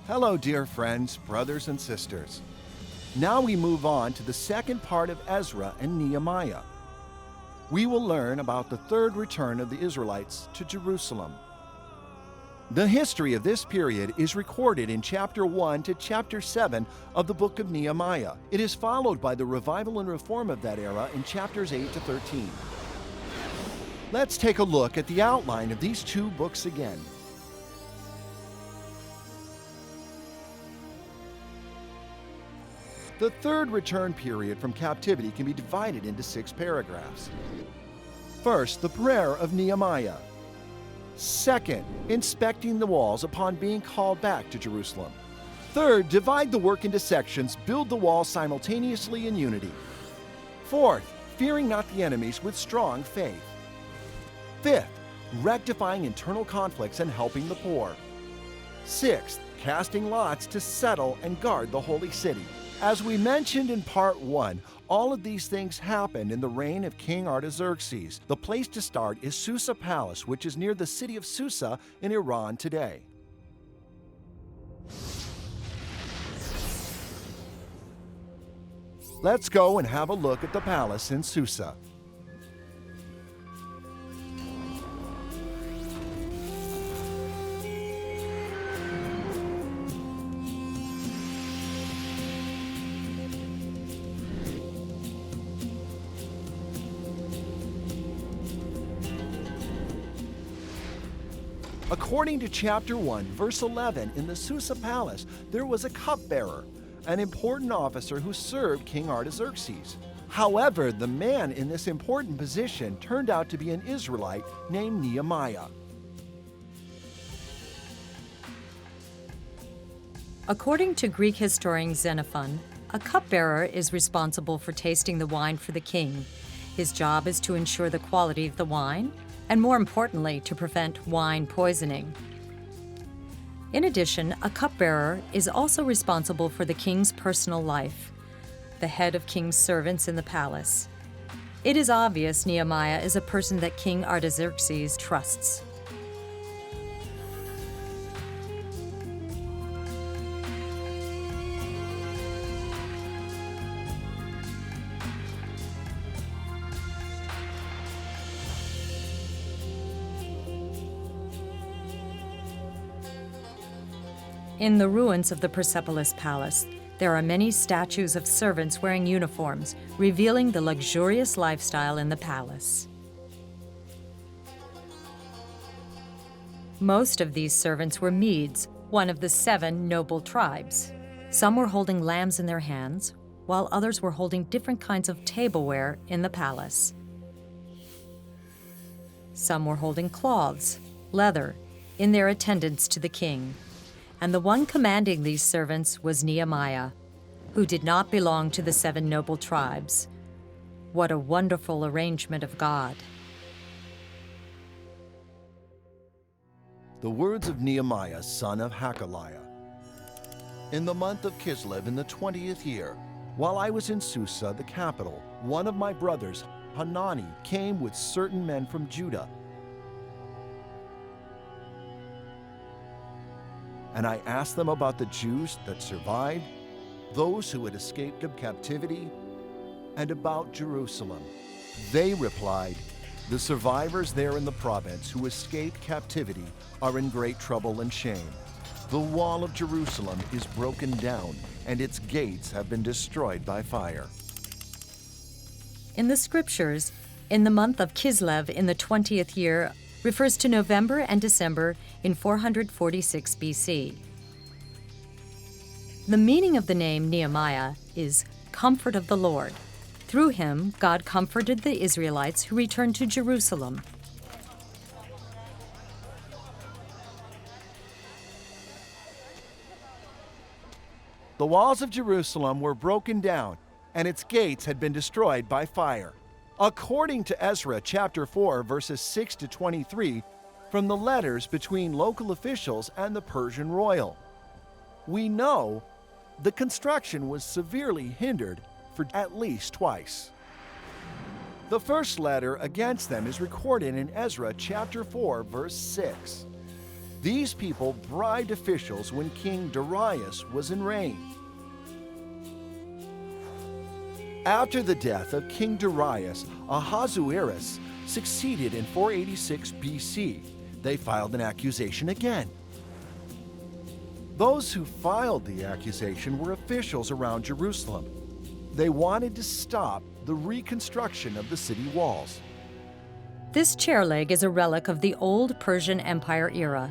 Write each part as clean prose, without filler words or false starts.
Hello, dear friends, brothers, and sisters. Now we move on to the second part of Ezra and Nehemiah. We will learn about the third return of the Israelites to Jerusalem. The history of this period is recorded in chapter 1 to chapter 7 of the book of Nehemiah. It is followed by the revival and reform of that era in chapters 8 to 13. Let's take a look at the outline of these two books again. The third return period from captivity can be divided into 6 paragraphs. First, the prayer of Nehemiah. Second, inspecting the walls upon being called back to Jerusalem. Third, divide the work into sections, build the wall simultaneously in unity. Fourth, fearing not the enemies with strong faith. Fifth, rectifying internal conflicts and helping the poor. Sixth, casting lots to settle and guard the holy city. As we mentioned in part 1, all of these things happened in the reign of King Artaxerxes. The place to start is Susa Palace, which is near the city of Susa in Iran today. Let's go and have a look at the palace in Susa. According to chapter 1, verse 11, in the Susa Palace, there was a cupbearer, an important officer who served King Artaxerxes. However, the man in this important position turned out to be an Israelite named Nehemiah. According to Greek historian Xenophon, a cupbearer is responsible for tasting the wine for the king. His job is to ensure the quality of the wine, and more importantly, to prevent wine poisoning. In addition, a cupbearer is also responsible for the king's personal life, the head of king's servants in the palace. It is obvious Nehemiah is a person that King Artaxerxes trusts. In the ruins of the Persepolis Palace, there are many statues of servants wearing uniforms, revealing the luxurious lifestyle in the palace. Most of these servants were Medes, one of the 7 noble tribes. Some were holding lambs in their hands, while others were holding different kinds of tableware in the palace. Some were holding cloths, leather, in their attendance to the king. And the one commanding these servants was Nehemiah, who did not belong to the 7 noble tribes. What a wonderful arrangement of God. The words of Nehemiah, son of Hakaliah. In the month of Kislev, in the 20th year, while I was in Susa, the capital, one of my brothers, Hanani, came with certain men from Judah. And I asked them about the Jews that survived, those who had escaped captivity, and about Jerusalem. They replied, "The survivors there in the province who escaped captivity are in great trouble and shame. The wall of Jerusalem is broken down, and its gates have been destroyed by fire." In the scriptures, in the month of Kislev in the 20th year refers to November and December in 446 BC. The meaning of the name Nehemiah is comfort of the Lord. Through him, God comforted the Israelites who returned to Jerusalem. The walls of Jerusalem were broken down, and its gates had been destroyed by fire. According to Ezra chapter 4, verses 6 to 23, from the letters between local officials and the Persian royal, we know the construction was severely hindered for at least twice. The first letter against them is recorded in Ezra chapter 4, verse 6. These people bribed officials when King Darius was in reign. After the death of King Darius, Ahasuerus succeeded in 486 BC. They filed an accusation again. Those who filed the accusation were officials around Jerusalem. They wanted to stop the reconstruction of the city walls. This chair leg is a relic of the old Persian Empire era.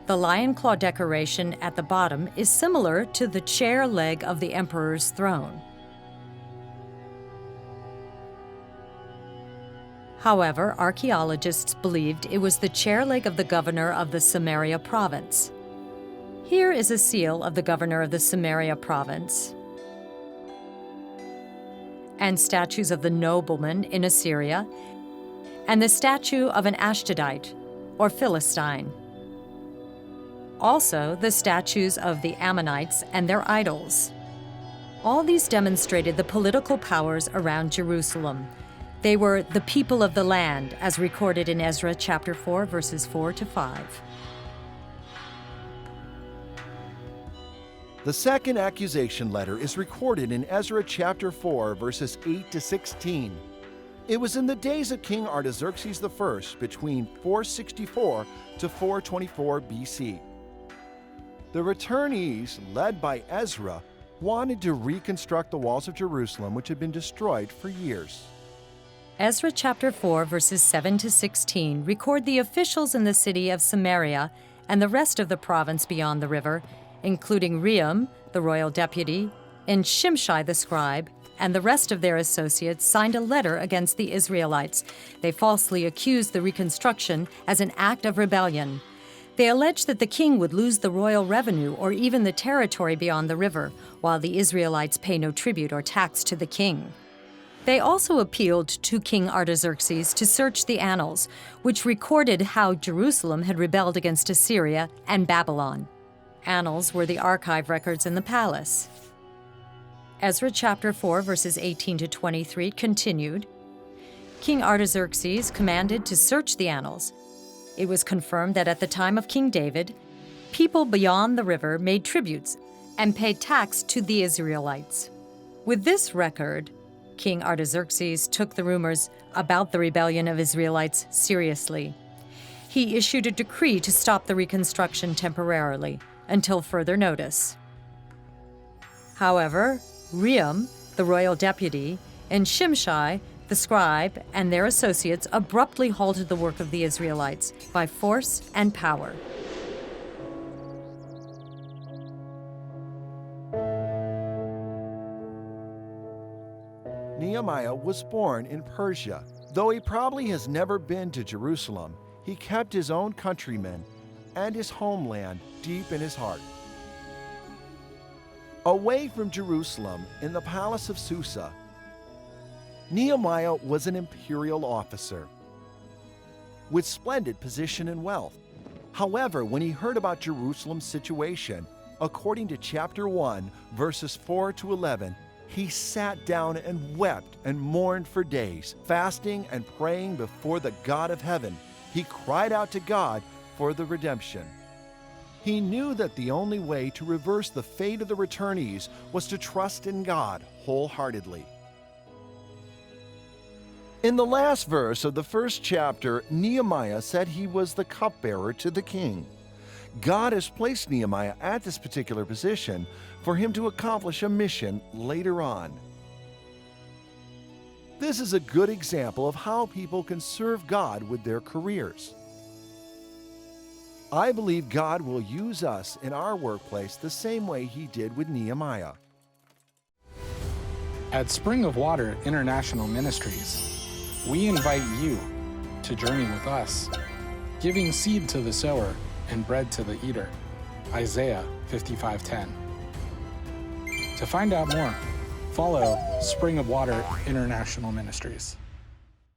The lion claw decoration at the bottom is similar to the chair leg of the emperor's throne. However, archaeologists believed it was the chair leg of the governor of the Samaria province. Here is a seal of the governor of the Samaria province, and statues of the nobleman in Assyria, and the statue of an Ashdodite, or Philistine. Also, the statues of the Ammonites and their idols. All these demonstrated the political powers around Jerusalem. They were the people of the land, as recorded in Ezra chapter 4, verses 4 to 5. The second accusation letter is recorded in Ezra chapter 4, verses 8 to 16. It was in the days of King Artaxerxes I, between 464 to 424 BC. The returnees, led by Ezra, wanted to reconstruct the walls of Jerusalem, which had been destroyed for years. Ezra chapter 4, verses 7 to 16 record the officials in the city of Samaria and the rest of the province beyond the river, including Rehum, the royal deputy, and Shimshai the scribe, and the rest of their associates signed a letter against the Israelites. They falsely accused the reconstruction as an act of rebellion. They alleged that the king would lose the royal revenue or even the territory beyond the river, while the Israelites pay no tribute or tax to the king. They also appealed to King Artaxerxes to search the annals, which recorded how Jerusalem had rebelled against Assyria and Babylon. Annals were the archive records in the palace. Ezra chapter 4, verses 18 to 23 continued. King Artaxerxes commanded to search the annals. It was confirmed that at the time of King David, people beyond the river made tributes and paid tax to the Israelites. With this record, King Artaxerxes took the rumors about the rebellion of Israelites seriously. He issued a decree to stop the reconstruction temporarily, until further notice. However, Rehum, the royal deputy, and Shimshai, the scribe, and their associates abruptly halted the work of the Israelites by force and power. Nehemiah was born in Persia. Though he probably has never been to Jerusalem, he kept his own countrymen and his homeland deep in his heart. Away from Jerusalem, in the palace of Susa, Nehemiah was an imperial officer with splendid position and wealth. However, when he heard about Jerusalem's situation, according to chapter 1, verses 4 to 11, he sat down and wept and mourned for days, fasting and praying before the God of heaven. He cried out to God for the redemption. He knew that the only way to reverse the fate of the returnees was to trust in God wholeheartedly. In the last verse of the first chapter, Nehemiah said he was the cupbearer to the king. God has placed Nehemiah at this particular position for him to accomplish a mission later on. This is a good example of how people can serve God with their careers. I believe God will use us in our workplace the same way He did with Nehemiah. At Spring of Water International Ministries, we invite you to journey with us, giving seed to the sower and bread to the eater. Isaiah 55:10. To find out more, follow Spring of Water International Ministries.